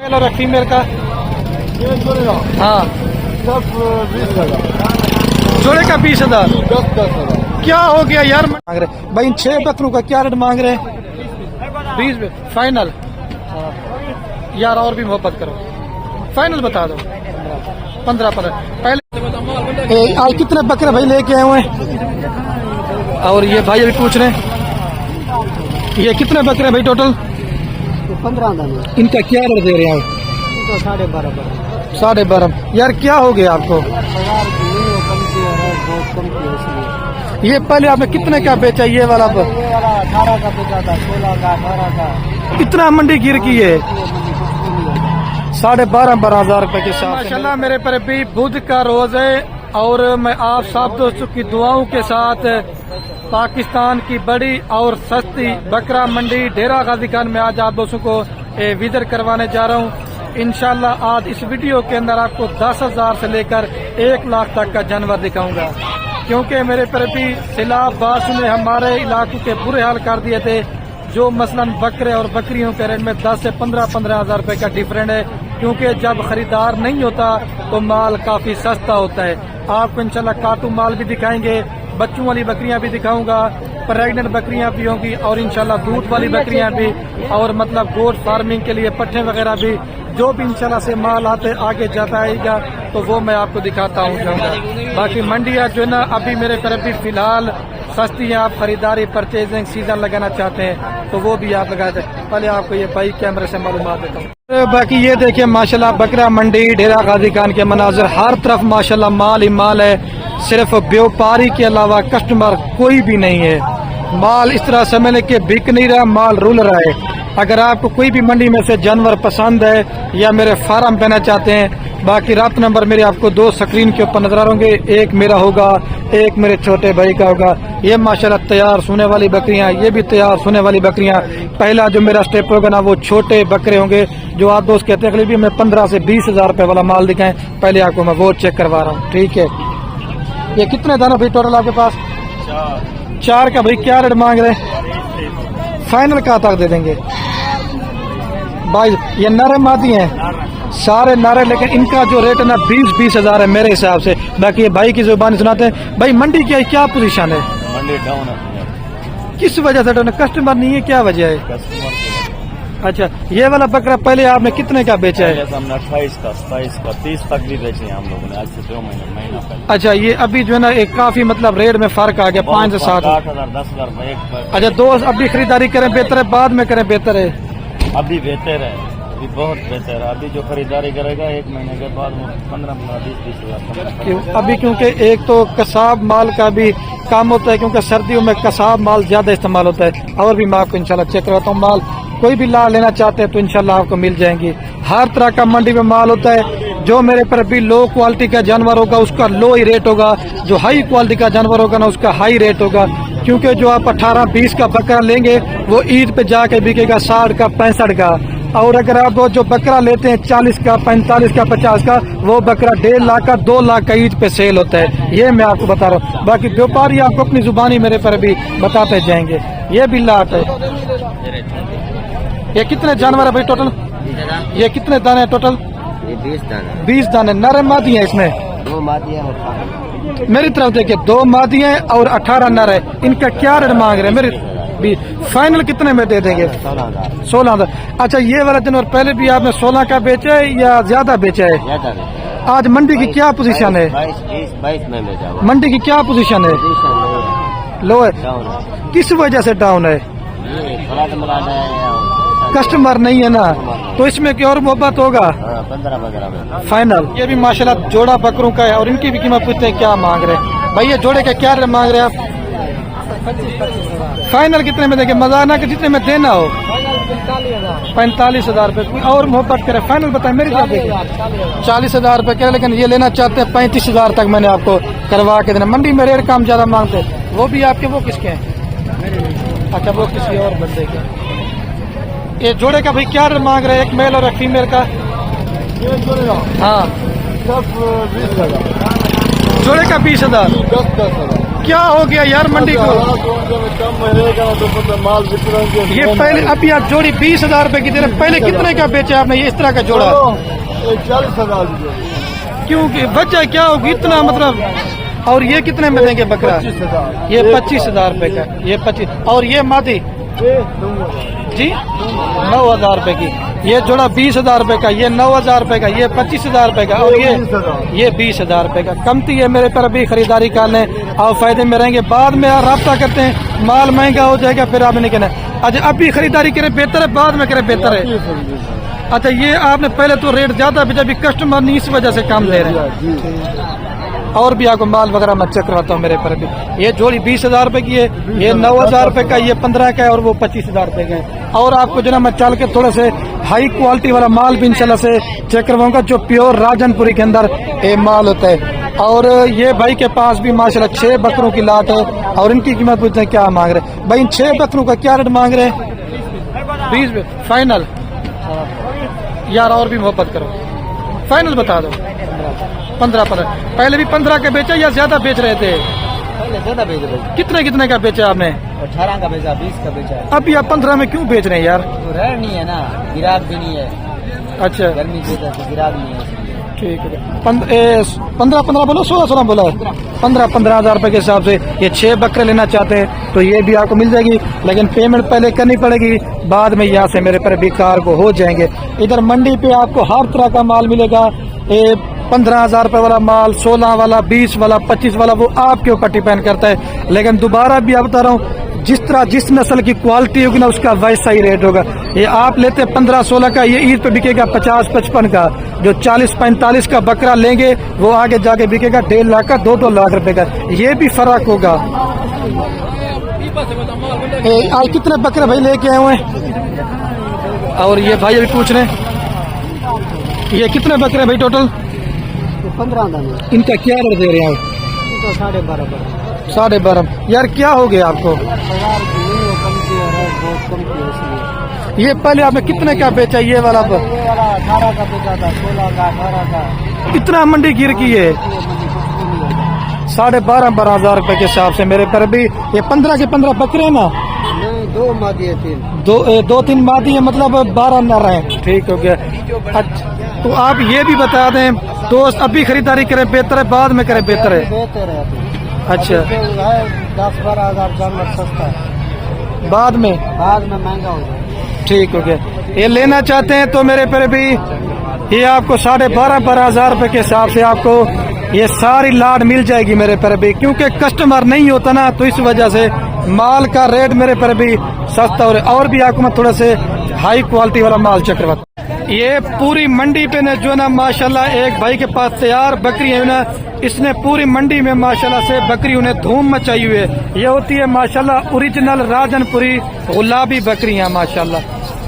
Mail और female का हाँ सब 20,000 जोड़े का 20,000। 10,000 क्या हो गया यार मांग रहे भाई, इन 6 बकरों का क्या रेट मांग रहे हैं? 20 में फाइनल यार, और भी मोहब्बत करो, फाइनल बता दो 15 पहले। आज कितने बकरे भाई लेके आए हुए हैं? और ये भाई अभी पूछ रहे हैं ये कितने बकरे भाई टोटल? 15 इनका क्या रेट दे रहे हैं? 12.5 12.5 यार, क्या हो गया आपको? ये पहले आपने कितने का बेचा ये वाला? 18 का बेचा था, 16 का, 18 का। इतना मंडी गिर की है 12,500 रुपए के साथ। माशाल्लाह मेरे पर भी बुध का रोज है और मैं आप सब दोस्तों की दुआओं के साथ पाकिस्तान की बड़ी और सस्ती बकरा मंडी डेरा गाजी खान में आज आप दोस्तों को विजिट करवाने जा रहा हूँ। इंशाल्लाह आज इस वीडियो के अंदर आपको 10,000 से लेकर 1 लाख तक का जानवर दिखाऊंगा, क्योंकि मेरे पर भी सैलाब बारिश ने हमारे इलाकों के बुरे हाल कर दिए थे। जो मसलन बकरे और बकरियों के रेट में 10 से 15 हज़ार रुपए का डिफरेंट है, क्योंकि जब खरीदार नहीं होता तो माल काफी सस्ता होता है। आपको इंशाल्लाह काटू माल भी दिखाएंगे, बच्चों वाली बकरियां भी दिखाऊंगा, प्रेग्नेंट बकरियां भी होंगी और इंशाल्लाह दूध वाली बकरियां भी, और मतलब गोट फार्मिंग के लिए पट्टे वगैरह भी, जो भी इंशाल्लाह से माल आते आगे जाता आएगा तो वो मैं आपको दिखाता हूँ। बाकी मंडियाँ जो है ना अभी मेरे तरफ भी फिलहाल सस्ती है। आप खरीदारी परचेजिंग सीजन लगाना चाहते हैं तो वो भी आप लगा दें। पहले आपको ये बाइक कैमरे से मालूमात देता हूँ। बाकी ये देखिए माशाल्लाह बकरा मंडी डेरा गाजी खान के मनाजर, हर तरफ माशाल्लाह माल ही माल है। सिर्फ व्यापारी के अलावा कस्टमर कोई भी नहीं है। माल इस तरह समझ के बिक नहीं रहा, माल रुल रहा है। अगर आपको कोई भी मंडी में से जानवर पसंद है या मेरे फार्म पे चाहते हैं, बाकी रात नंबर मेरे आपको 2 स्क्रीन के ऊपर नजर आ होंगे, एक मेरा होगा, एक मेरे छोटे भाई का होगा। ये माशाल्लाह तैयार सोने वाली बकरियां, ये भी तैयार सोने वाली बकरियां। पहला जो मेरा स्टेप होगा ना वो छोटे बकरे होंगे, जो आप दोस्त कहते हैं करीब मैं 15 से 20,000 रुपए वाला माल दिखाएं। पहले आपको मैं वो चेक करवा रहा हूँ, ठीक है। ये कितने दाना भाई टोटल आपके पास? 4 का भाई क्या रेट मांग रहे? फाइनल कहाँ तक दे देंगे भाई? ये नर मादी हैं, सारे नारे, लेकिन इनका जो रेट है ना 20 हज़ार है मेरे हिसाब से। बाकी ये भाई की जुबानी सुनाते हैं। भाई मंडी की क्या पोजीशन है? मंडी डाउन है। किस वजह से डाउन है? कस्टमर नहीं है, क्या वजह है? अच्छा, ये वाला बकरा पहले आपने कितने का बेचा है? हमने 28 का, 27 का, 30 तक भी बेचे हैं हम लोगों ने, आज से 2 महीना पहले। अच्छा, ये अभी जो है ना एक काफी मतलब रेट में फर्क आ गया, 5 से 7, 8,000 10,000। अच्छा, 2 अभी खरीदारी करें बेहतर है, बाद में करें बेहतर है? अभी बेहतर है, अभी बहुत बेहतर है। अभी जो खरीदारी करेगा 1 महीने के बाद 15-20 हज़ार। अभी क्योंकि एक तो कसाब माल का भी काम होता है, क्योंकि सर्दियों में कसाब माल ज्यादा इस्तेमाल होता है। और भी मैं आपको इंशाल्लाह चेक करवाता हूँ माल। कोई भी ला लेना चाहते हैं तो इंशाल्लाह आपको मिल जाएंगी। हर तरह का मंडी में माल होता है। जो मेरे पर भी लो क्वालिटी का जानवर होगा उसका लो ही रेट होगा, जो हाई क्वालिटी का जानवर होगा ना उसका हाई रेट होगा। क्योंकि जो आप 18-20 का बकरा लेंगे वो ईद पे जाके बिकेगा 60 का 65 का, और अगर आप वो जो बकरा लेते हैं 40 का 45 का 50 का, वो बकरा 1.5 लाख का 2 लाख का ईद पे सेल होता है। ये मैं आपको बता रहा हूँ। बाकी व्यापारी आपको अपनी जुबानी मेरे पर भी बताते जाएंगे। ये भी लाट है। ये कितने जानवर है भाई टोटल? ये कितने दाने हैं टोटल? 20 दाने। नर मादी है इसमें? 2 मादियाँ हैं। मेरी तरफ देखिए 2 मादी हैं और 18 नर है। इनका क्या रेट मांग रहे हैं? मेरे भी फाइनल कितने में दे देंगे? 16,000। अच्छा, ये वाला जानवर पहले भी आपने 16 का बेचा है या ज्यादा बेचा है? आज मंडी की क्या पोजीशन है? 22 में बेचा। मंडी की क्या पोजीशन है? लो है। किस वजह से डाउन है? कस्टमर नहीं है ना, तो इसमें की और मोहब्बत होगा 15 में फाइनल। ये भी माशाल्लाह जोड़ा बकरों का है और इनकी भी कीमत पूछते हैं क्या मांग रहे हैं भाई? ये जोड़े का क्या रेट मांग रहे हैं आप? 25। फाइनल कितने में देंगे? मजा ना कि जितने में देना हो। 45,000 रुपए और मोहब्बत करे। फाइनल बताए मेरी क्या देखे? 40,000 रुपए करे, लेकिन ये लेना चाहते हैं 35,000 तक मैंने आपको करवा के देना। मंडी में रेट काम ज्यादा मांगते, वो भी आपके वो किसके हैं? अच्छा, वो किसी और बंदे के। ये जोड़े का भाई क्या रेट मांग रहे हैं? एक मेल और एक फीमेल का? हाँ, सब 20,000। जोड़े का 20,000। 10,000। क्या हो गया यार मंडी को? कम रहेगा तो माल बिक ये पहले अभी आप जोड़ी 20,000 रुपए की दे रहे, पहले कितने का बेचा आपने ये इस तरह का जोड़ा? 40,000। क्यों, वजह क्या होगी इतना मतलब? और ये कितने में देंगे बकरा? 25,000। ये 25,000 रुपए का, ये 25। और ये मादी जी 9,000 रुपए की। ये जोड़ा 20,000 रुपए का, ये 9,000 रुपए का, ये 25,000 रुपए का, और ये 20,000 रुपए का। कमती है मेरे पर अभी खरीदारी कर लें, आप फायदे में रहेंगे। बाद में राब्ता करते हैं, माल महंगा हो जाएगा फिर आपने नहीं कहना। अच्छा अभी खरीदारी करें बेहतर है, बाद में करें बेहतर है? अच्छा ये आपने पहले तो रेट ज्यादा भेजा, अभी कस्टमर नहीं इस वजह से कम दे रहे हैं। और भी आपको माल वगैरह मैं चेक करवाता हूँ मेरे पर भी। ये जोड़ी 20,000 रुपए की है, ये 9,000 रुपए का, ये 15 का है, और वो 25,000 रुपए का है। और आपको जो ना मैं चल के थोड़े से हाई क्वालिटी वाला माल भी इंशाल्लाह से चेक करवाऊंगा, जो प्योर राजनपुरी के अंदर ये माल होता है। और ये भाई के पास भी माशाल्लाह 6 बकरों की लाट है, और इनकी कीमत पूछते हैं क्या मांग रहे भाई? इन 6 बकरों का क्या रेट मांग रहे हैं? 20 फाइनल यार, और भी मोहब्बत करो, फाइनल बता दो। 15 पहले भी 15 का बेचा या ज्यादा बेच रहे थे? पहले ज्यादा बेच रहे। कितने का बेचा आपने? 18 का बेचा, 20 का बेचा। अभी आप 15 में क्यों बेच रहे हैं यार? तो रह नहीं है ना, गिराक भी नहीं है। अच्छा गर्मी की वजह से गिराक नहीं है। ठीक है। 15 बोलो, 16 बोला है। 15,000 रुपए के हिसाब से ये 6 बकरे लेना चाहते हैं तो ये भी आपको मिल जाएगी, लेकिन पेमेंट पहले करनी पड़ेगी, बाद में यहाँ से मेरे पर बेकार को हो जाएंगे। इधर मंडी पे आपको हर तरह का माल मिलेगा। 15,000 रुपए वाला माल, 16 वाला, 20 वाला, 25 वाला, वो आपके ऊपर डिपेंड करता है। लेकिन दोबारा भी आप बता रहा हूँ, जिस नस्ल की क्वालिटी होगी ना उसका वैसा ही रेट होगा। ये आप लेते 15-16 का, ये ईद पे बिकेगा 50-55 का। जो 40-45 का बकरा लेंगे वो आगे जाके बिकेगा 1.5 लाख का, 2-2 लाख रुपए का। ये भी फर्क होगा। आज कितने बकरे भाई लेके आए हुए हैं? और ये भाई अभी पूछ रहे हैं ये कितने बकरे भाई टोटल? 15। इनका क्या रेट दे रहे हैं? 12.5। 12.5 यार, क्या हो गया आपको? ये पहले आपने कितने का बेचा ये वाला? 18 का बेचा था, 16 का, 18 का। इतना मंडी गिर की है? 12,500 रुपए के हिसाब से मेरे पर भी। ये 15 के 15 बकरे ना? नहीं, 2 मादी है, 3। 2-3 मादी है, मतलब 12 नर हैं। ठीक हो गया। अच्छा तो आप ये भी बता दें दोस्त, अभी खरीदारी करें बेहतर है, बाद में करें बेहतर है? बेहतर है। अच्छा 10-12 हजार जानवर सस्ता है, बाद में महंगा हो जाए। ठीक हो गया। ये लेना चाहते हैं तो मेरे पर भी ये आपको 12,500 रुपए के हिसाब से आपको ये सारी लाड मिल जाएगी मेरे पर भी, क्योंकि कस्टमर नहीं होता ना, तो इस वजह से माल का रेट मेरे पर भी सस्ता हो रहा है। और भी आपको मैं थोड़ा से हाई क्वालिटी वाला माल चेक करवाता। ये पूरी मंडी पे ने जो ना माशाल्लाह एक भाई के पास तैयार बकरी है ना, इसने पूरी मंडी में माशाल्लाह से बकरी उन्हें धूम मचाई हुई है। ये होती है माशाल्लाह ओरिजिनल राजनपुरी गुलाबी बकरियां माशाल्लाह।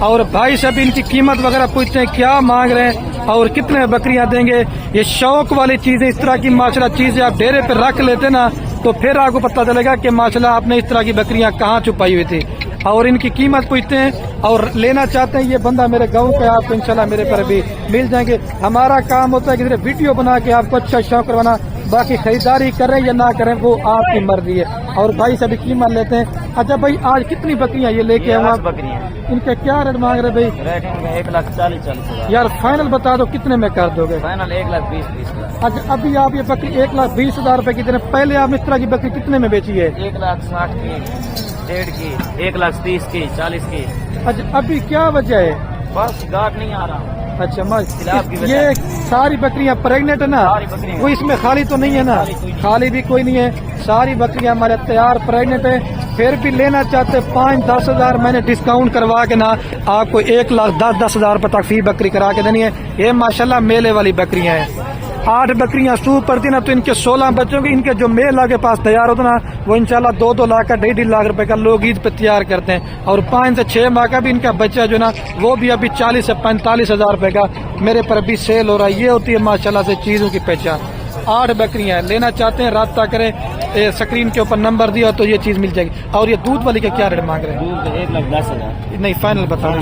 और भाई साहब इनकी कीमत वगैरह पूछते हैं क्या मांग रहे हैं और कितने बकरियां देंगे। ये शौक वाली चीजें, इस तरह की माशाल्लाह चीजें आप डेरे पे रख लेते ना तो फिर आपको पता चलेगा कि माशाल्लाह आपने इस तरह की बकरियां कहाँ छुपाई हुई थी। और इनकी कीमत पूछते हैं और लेना चाहते हैं। ये बंदा मेरे गांव का, आपको इंशाल्लाह मेरे पर भी मिल जाएंगे। हमारा काम होता है कि सिर्फ वीडियो बना के आपको अच्छा शौक करवाना, बाकी खरीदारी करें या ना करें वो आपकी मर्जी है। और भाई सभी कीमत लेते हैं। अच्छा भाई आज कितनी बकरियां ये लेके आए? बकरियां इनके क्या रेट मांग रहे भाई? रेट 1,40,000। यार फाइनल बता दो कितने में कर दोगे? फाइनल 1,20,000। अच्छा अभी आप ये बकरी 1,20,000 रुपए की दे रहे हैं, पहले आप इस तरह की बकरी कितने में बेची है? 1,60,000 की, 1.5 की, 1,30,000 की, 40 की। अच्छा अभी क्या वजह है? बस गाट नहीं आ रहा। अच्छा ये सारी बकरियां प्रेग्नेंट है ना? वो इसमें खाली तो नहीं है ना? खाली भी कोई नहीं है, सारी बकरियां हमारे तैयार प्रेग्नेंट है। फिर भी लेना चाहते 5-10 हजार मैंने डिस्काउंट करवा के ना आपको 1,10,000 रुपए तक फी बकरी करा के देनी है। ये माशाल्लाह मेले वाली बकरियां हैं। 8 बकरियां सूप पड़ती ना तो इनके 16 बच्चों के, इनके जो मेल के पास तैयार होता ना वो इंशाल्लाह 2-2 लाख का 1.5 लाख रुपए का लोग ईद पे तैयार करते हैं। और 5 से 6 माह का भी इनका बच्चा जो ना वो भी अभी 40 से 45 हजार रुपए का मेरे पर भी सेल हो रहा है। ये होती है माशाल्लाह से चीजों की पहचान। 8 बकरियां लेना चाहते हैं राब्ता करें, स्क्रीन के ऊपर नंबर दिया तो ये चीज मिल जाएगी। और ये दूध वाली का क्या रेट मांग रहे हैं? दूध 1,10,000। नहीं फाइनल बताओ।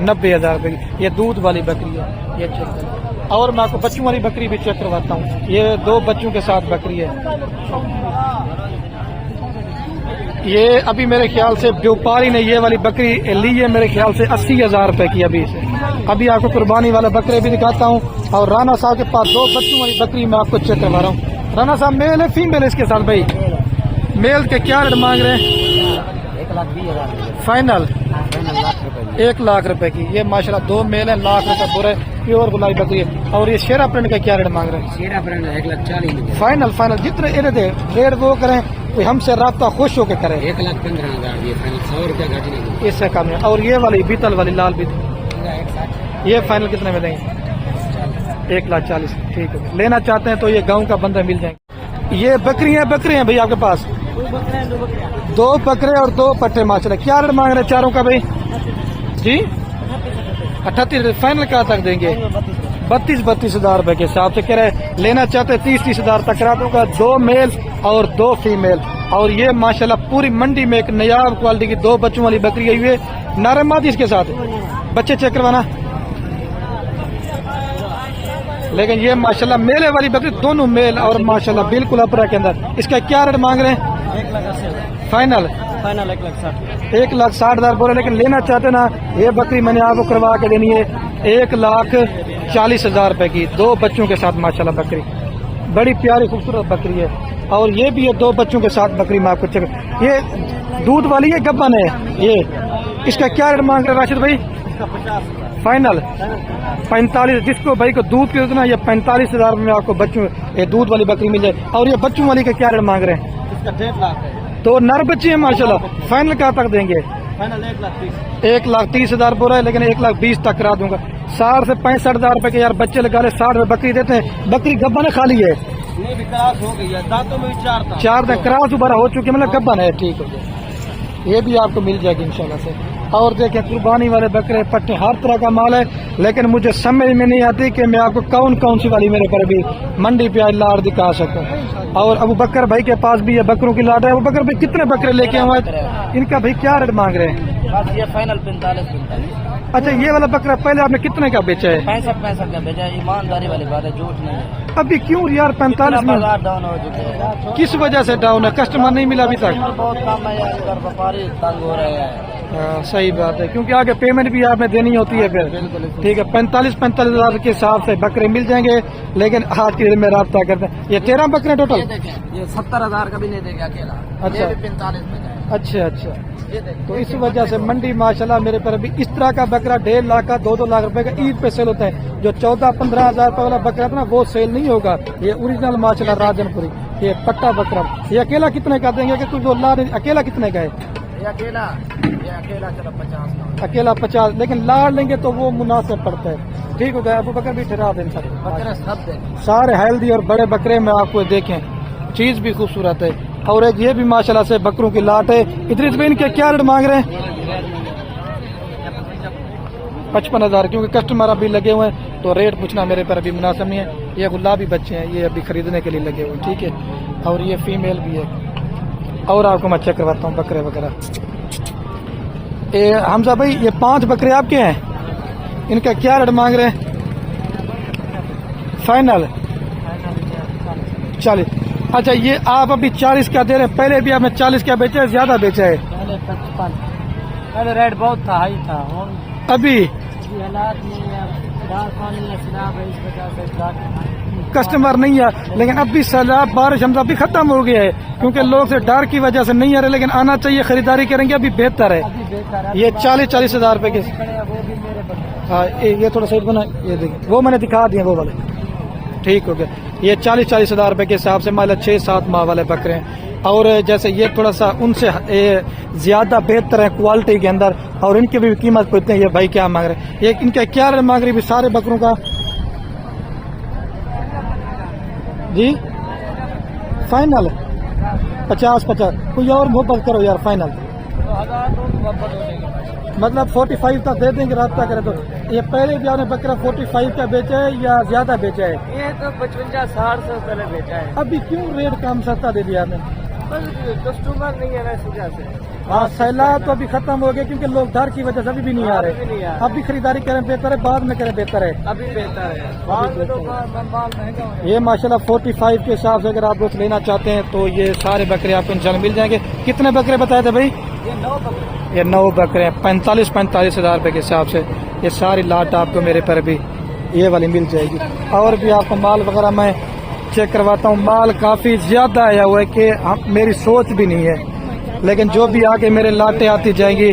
90,000 रुपए की ये दूध वाली बकरी है। ये चेक और मैं आपको बच्चों वाली बकरी भी चेक करवाता हूँ। ये 2 बच्चों के साथ बकरी है। ये अभी मेरे ख्याल से व्यापारी ने ये वाली बकरी ली है मेरे ख्याल से 80,000 रुपए की। अभी आपको कुर्बानी वाला बकरे भी दिखाता हूँ। और राना साहब के पास 2 बच्चों वाली बकरी मैं आपको चेक करवा रहा हूँ। राना साहब मेल है फीमेल है इसके साथ भाई? मेल के क्या रेट मांग रहे हैं? 1,20,000 फाइनल लाख रुपए। 1 लाख रुपए की। ये माशाल्लाह 2 मेल है, लाख रुपए पूरे प्योर गुलाबी बकरी है। और ये शेरा प्रिंट का क्या रेट मांग रहे हैं? शेरा ब्रांड 1,40,000। फाइनल जितने इन्हें दे रेट वो करें, कोई हमसे राब्ता खुश होकर करे। 1,15,000 ये फाइनल, 100 रुपया घट नहीं। इससे कम है। और ये वाली बीतल वाली लाल बीतल, ये फाइनल कितने में देंगे? 1,40,000। ठीक है, लेना चाहते हैं तो ये गांव का बंदा मिल जाएंगे। ये बकरी है भैया आपके पास? 2 बकरे और 2 पट्टे माशाल्लाह। क्या रेट मांग रहे हैं चारों का भाई जी? 38। फाइनल कहाँ तक देंगे? 32,000 रुपए के हिसाब से कह रहे। लेना चाहते 30,000 तक करा दूंगा। 2 मेल और 2 फीमेल। और ये माशाल्लाह पूरी मंडी में एक नयाब क्वालिटी की 2 बच्चों वाली बकरी आई हुई है। नारमादी इसके साथ बच्चे चेक करवाना। लेकिन ये माशाल्लाह मेले वाली बकरी दोनों मेल और माशाल्लाह बिल्कुल अपरा के अंदर। इसका क्या रेट मांग रहे हैं? 1,80,000 फाइनल 1,60,000। 1,60,000 बोले। लेकिन लेना चाहते ना ये बकरी मैंने आपको करवा के देनी है 1,40,000 रुपए की। 2 बच्चों के साथ माशाल्लाह बकरी बड़ी प्यारी खूबसूरत बकरी है। और ये भी है 2 बच्चों के साथ बकरी में आपको चेक। ये दूध वाली है गब्बन है ये। इसका क्या रेट मांग रहे राशिद भाई? फाइनल 45। जिसको भाई को दूध की ना ये 45,000 में आपको बच्चों ये दूध वाली बकरी मिल जाए। और ये बच्चों वाली का क्या रेट मांग रहे हैं? इसका 1,50,000 है। तो नर बच्चे हैं माशाल्लाह। फाइनल कहाँ तक देंगे? फाइनल 1,30,000। 1,30,000 बोल रहा है, लेकिन 1,20,000 तक करा दूंगा। 60 से 65,000 रुपए के यार बच्चे लगा ले। 60 में बकरी देते हैं। बकरी गब्बन खाली है, नहीं भी क्रॉस हो गई है, दांतों में भी 4 था। 4 दिन क्रॉस दोबारा हो चुकी है, मतलब गब्बन है। ठीक हो गया, ये भी आपको मिल जाएगी इंशाल्लाह से। और देखें कुर्बानी वाले बकरे पट्टे हर तरह का माल है। लेकिन मुझे समझ में नहीं आती कि मैं आपको कौन कौन सी वाली मेरे पर भी मंडी पे आज लाड़ दिखा सकूं। और अबू बकर भाई के पास भी है बकरों की लाट है। अबू बकर भाई कितने बकरे लेके आए हैं? इनका भाई क्या रेट मांग रहे हैं? बस ये फाइनल 45,000। अच्छा, ये वाला बकरा पहले आपने कितने का बेचा है? 65 का बेचा। ईमानदारी वाली बात है, झूठ नहीं है। अभी क्यों यार 45 में? बाजार डाउन हो चुके हैं। किस वजह से डाउन है? कस्टमर नहीं मिला अभी तक? बहुत कम है यार, इधर व्यापारी तंग हो रहे हैं। सही बात है, क्योंकि आगे पेमेंट भी आपने देनी होती है फिर। ठीक है, 45,000 के हिसाब से बकरे मिल जाएंगे। लेकिन आज की में राब्ता करते हैं। ये 13 बकरे टोटल? ये 70,000 का भी नहीं देगा अकेला। अच्छा। ये भी 45 में जाएगा। अच्छा। तो इस वजह से मंडी माशाल्लाह मेरे पर अभी इस तरह का बकरा 1.5 लाख का 2-2 लाख रुपए का ईद पे सेल होता है। जो 14-15,000 रुपए वाला बकरा था ना वो सेल नहीं होगा। ये ओरिजिनल माशाल्लाह राजनपुरी ये पट्टा बकरा। ये अकेला कितने का देंगे कि कुछ अकेला कितने का है? ये अकेला चलो 50 का। अकेला 50, लेकिन लाड़ लेंगे तो वो मुनासिब पड़ता है। ठीक हो गया, अबू बकर भी ठहरा दें सर। बकरे सब दे सारे हेल्दी और बड़े बकरे में आपको देखें, चीज भी खूबसूरत है। और एक ये भी माशाल्लाह से बकरों की लाट है। इधर में इनके क्या रेट मांग रहे हैं? 55,000, क्योंकि कस्टमर अभी लगे हुए हैं तो रेट पूछना मेरे पर अभी मुनासिब नहीं है। ये गुलाबी बच्चे हैं, ये अभी खरीदने के लिए लगे हुए हैं। ठीक है, और ये फीमेल भी है। और आपको मैं चेक करवाता हूँ बकरे वगैरह। हमजा भाई ये 5 बकरे आपके हैं, इनका क्या रेट मांग रहे हैं? फाइनल 40। अच्छा, ये आप अभी 40 का दे रहे हैं, पहले भी आपने 40 का बेचा है, ज्यादा बेचा है? पहले 55। पहले रेट बहुत था, हाई था। अभी हालात नहीं है, पानी है, सैलाब है, इस वजह से कस्टमर नहीं है। लेकिन अभी सैलाब बारिश हमजा अभी खत्म हो गया है, क्योंकि लोग से डर की वजह से नहीं आ रहे। लेकिन आना चाहिए, खरीदारी करेंगे, अभी बेहतर है। ये 40,000 रुपए के। हाँ, ये थोड़ा साइड बना, ये देखिए वो मैंने दिखा दिए वो वाले। ठीक हो गया, ये 40,000 रुपए के हिसाब से मतलब 6-7 माह वाले बकरे हैं। और जैसे ये थोड़ा सा उनसे ज्यादा बेहतर है क्वालिटी के अंदर। और इनकी भी कीमत पूछते हैं ये भाई क्या मांग रहे हैं। ये इनका क्या रेट मांग रही है सारे बकरों का जी? फाइनल 50-50। कोई और मोहब्बत करो यार, फाइनल मतलब 45 तक दे देंगे, राब्ता करें तो। ये पहले भी आपने बकरा 45 का बेचा है या ज्यादा बेचा है? ये तो 55-60 से पहले बेचा है। अभी क्यों रेट कम सस्ता दे दिया आपने? कस्टमर नहीं है ना, इस वजह से। हाँ सैलाब तो अभी खत्म हो गया क्योंकि लोग डर की वजह से अभी भी नहीं आ रहे। अभी खरीदारी करें बेहतर है, बाद में करें बेहतर है। अभी बेहतर है। ये माशाल्लाह 45 के हिसाब से अगर आप लोग लेना चाहते हैं तो ये सारे बकरे आपको इंशाल्लाह मिल जाएंगे। कितने बकरे बताए थे भाई? ये 9 बकरे 45 हजार रुपए के हिसाब से ये सारी लाट आपको मेरे पर भी ये वाली मिल जाएगी। और भी आपको माल वगैरह मैं चेक करवाता हूँ। माल काफी ज्यादा आया हुआ है कि मेरी सोच भी नहीं है, लेकिन जो भी आगे मेरे लाटें आती जाएंगी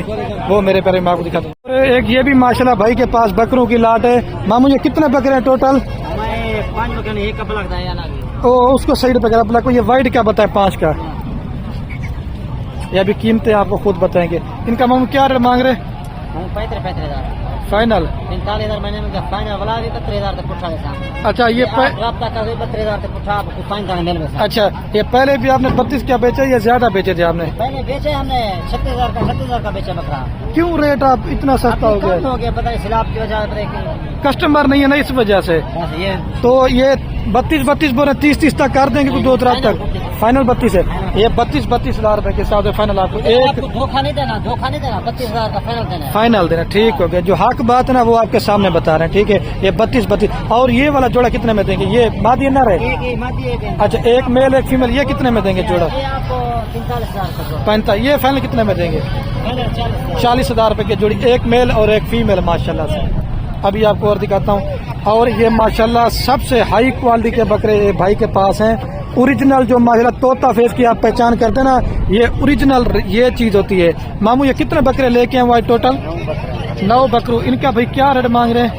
वो मेरे पर मैं आपको दिखाता हूँ। एक ये भी माशाल्लाह भाई के पास बकरों की लाट है। मामू ये कितने बकरे हैं टोटल? 5 बकरे, एक कपड़ा लगता है। ओ उसको सही रुपये का। ये वाइट क्या बताए 5 का? ये अभी कीमतें आपको खुद बताएंगे। इनका मामू क्या रेट मांग रहे? 35,000 फाइनल 45,000 महीने में फाइनल वाला 71,000 तक पुछा है। अच्छा ये 72,000 तक पुछा आपको फाइन का मेल में। अच्छा ये पहले भी आपने 32 क्या बेचा या ज्यादा बेचे थे आपने? पहले बेचे हमने 36,000 का बेचा बकरा। क्यों रेट आप इतना सस्ता हो गया? हो गया पता है, सैलाब की वजह कस्टमर नहीं है ना इस वजह से। ये तो ये 32 बोले 30 तक कर देंगे कुछ 2 रात तक। फाइनल 32 है। ये 32 हजार रुपए के साथ फाइनल आपको एक धोखा नहीं देना 32,000 का फाइनल देना। फाइनल देना ठीक हो गया। जो हक बात है ना वो आपके सामने बता रहे हैं, ठीक है। ये 32 और ये वाला जोड़ा कितने में देंगे? ये मादी ना रहे। अच्छा एक मेल एक फीमेल, ये कितने में देंगे जोड़ा? ये आपको 45,000 45। ये फाइनल कितने में देंगे? 40 हजार रुपए की जोड़ी, एक मेल और एक फीमेल माशाल्लाह से। अभी आपको और दिखाता हूँ। और ये माशाल्लाह सबसे हाई क्वालिटी के बकरे भाई के पास हैं। ओरिजिनल जो माशाल्लाह तोता फेस की आप पहचान करते हैं ना, ये ओरिजिनल ये चीज होती है। मामू ये कितने बकरे लेके हैं भाई टोटल? 9 बकरू। इनका भाई क्या रेट मांग रहे हैं?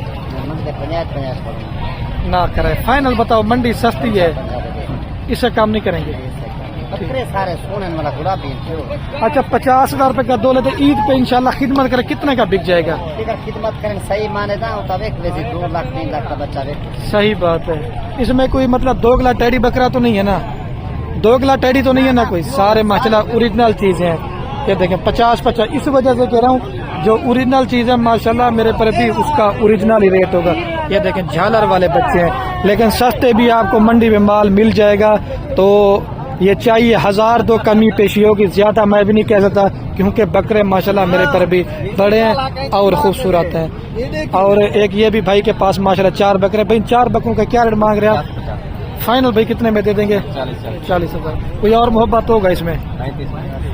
ना करे फाइनल बताओ। मंडी सस्ती है, इससे काम नहीं करेंगे। सारे सोने वाला गुलाबी। अच्छा 50,000 रुपए का दो लेते ईद पे इंशाल्लाह खिदमत करें, कितने का बिक जाएगा? खिदमत करें सही माने ना तब एक वैसे 2 लाख 3 लाख का बच्चा रेट। सही बात है। इसमें कोई मतलब 2 गिला टेडी बकरा तो नहीं है ना? 2 गिला टेडी तो नहीं है ना कोई? सारे माशाल्लाह ओरिजिनल चीजें हैं। ये देखें 50 इस वजह से कह रहा हूँ जो ओरिजिनल चीज है माशाल्लाह मेरे पर भी उसका ओरिजिनल ही रेट होगा। ये देखें झालर वाले बच्चे हैं, लेकिन सस्ते भी आपको मंडी में माल मिल जाएगा। तो ये चाहिए 1000-2 कमी पेशी होगी, ज्यादा मैं भी नहीं कह सकता क्योंकि बकरे माशाल्लाह मेरे पर भी बड़े हैं और खूबसूरत हैं। और एक ये भी भाई के पास माशाल्लाह 4 बकरे। भाई 4 बकरों का क्या रेट मांग रहे हैं? फाइनल भाई कितने में दे देंगे? 40,000। कोई और मोहब्बत होगा इसमें?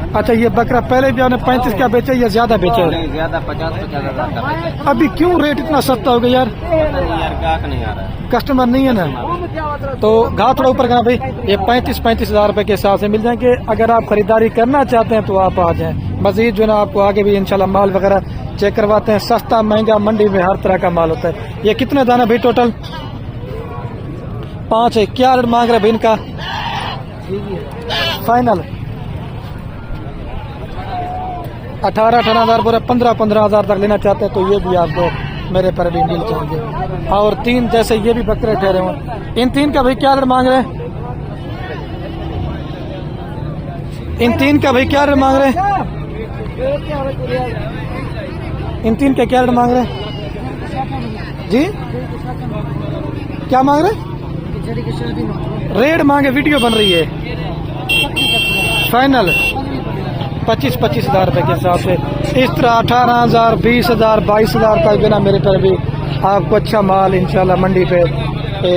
अच्छा ये बकरा पहले भी आपने 35 का बेचा या ज्यादा बेचा है? ज्यादा 50,000 का बेचा। अभी क्यों रेट इतना सस्ता हो गया यार? गाहक नहीं आ रहा है, कस्टमर नहीं है ना, तो घाव थोड़ा ऊपर करना भाई। ये 35 हजार रुपए के हिसाब से मिल जाएंगे। अगर आप खरीदारी करना चाहते हैं तो आप आ जाएं। मजीद जो ना आपको आगे भी इंशाल्लाह माल वगैरह चेक करवाते हैं। सस्ता महंगा मंडी में हर तरह का माल होता है। ये कितने दाना भाई टोटल? 5 है। क्या रेट मांग रहे भाई इनका? फाइनल 18 हजार बोले 15 हजार तक लेना चाहते हैं तो ये भी आपको मेरे पर भी मिल जाएंगे। और 3 जैसे ये भी बकरे ठहरे हुए। इन 3 का भाई क्या रेट मांग रहे हैं? इन 3 का भाई क्या रेट मांग रहे हैं? इन 3 का क्या रेट मांग रहे हैं जी? क्या मांग रहे हैं? रेट मांगे, वीडियो बन रही है। फाइनल 25 हजार रुपए के हिसाब से। इस तरह 18 हजार 20 हजार 22 हजार तक बिना मेरे पर भी आपको अच्छा माल इंशाल्लाह मंडी पे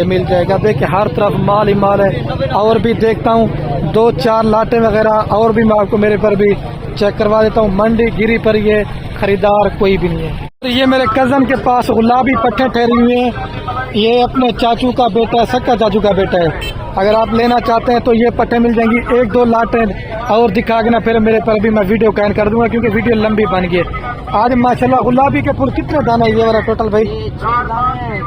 मिल जाएगा। देखिए हर तरफ माल ही माल है। और भी देखता हूँ 2-4 लाटे वगैरह और भी मैं आपको मेरे पर भी चेक करवा देता हूँ। मंडी गिरी पर ये खरीदार कोई भी नहीं है। ये मेरे कजन के पास गुलाबी पट्टे ठहरी हुए हैं। ये अपने चाचू का बेटा है, सक्का चाचू का बेटा है। अगर आप लेना चाहते हैं तो ये पट्टे मिल जाएंगी। 1-2 लाटें और दिखा के ना फिर मेरे पर भी मैं वीडियो कैन कर दूंगा क्योंकि वीडियो लंबी बन गई है। आज माशाल्लाह गुलाबी के फूल कितने दाना है ये वाला टोटल भाई? 4 दाने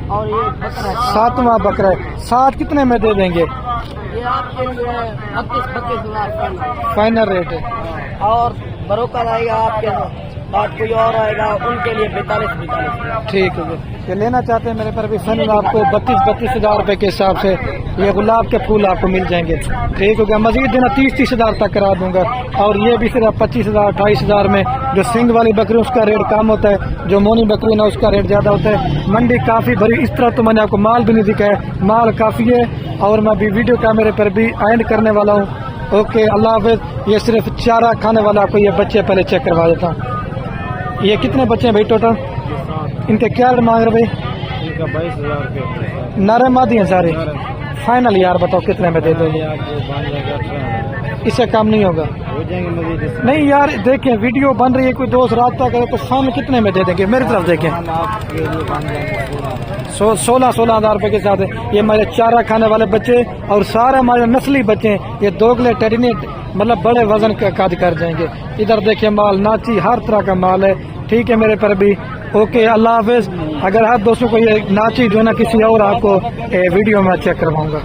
और ये बकरा 7वां बकरा है। 7 कितने में दे देंगे? ये आपके लिए 32 हजार फाइनल रेट है। और बरोकर आएगा आपके बाद कोई और आएगा उनके लिए 45 ठीक है। ये लेना चाहते हैं मेरे पर भी फाइनल आपको 32 हजार रुपए के हिसाब से ये गुलाब के फूल आपको मिल जाएंगे। ठीक हो गया। मजीद देना 30 हजार तक करा दूंगा। और ये भी सिर्फ 25 हजार 28 हजार में। जो सिंग वाली बकरी उसका रेट कम होता है, जो मोनी बकरी ना उसका रेट ज्यादा होता है। मंडी काफी भरी। इस तरह तो मैंने आपको माल भी नहीं दिखाया, माल काफी है। और मैं अभी वीडियो कैमरे पर भी एंड करने वाला हूँ। ओके, अल्लाह हाफिज। ये सिर्फ चारा खाने वाला आपको ये बच्चे पहले चेक करवा देता हूँ। ये कितने बच्चे हैं भाई टोटल? इनके क्या रेट मांग रहे भाई? इनका 22,000 रुपये नारे मादी हैं सारे। फाइनल यार बताओ कितने में दे दोगे? इससे कम नहीं होगा? हो जाएंगे मजीद। नहीं यार देखें, वीडियो बन रही है, कोई दोस्त रास्ता करे तो फाइनल कितने में दे देंगे? मेरी तरफ देखें, 16,000 रुपए के साथ है। ये हमारे चारा खाने वाले बच्चे और सारे हमारे नस्ली बच्चे हैं। ये दोगले टेरिनेट मतलब बड़े वजन का कर जाएंगे। इधर देखिए माल नाची हर तरह का माल है। ठीक है मेरे पर भी। ओके, अल्लाह हाफिज। अगर आप दोस्तों को ये नाची जो है ना किसी और आपको वीडियो में चेक करवाऊंगा।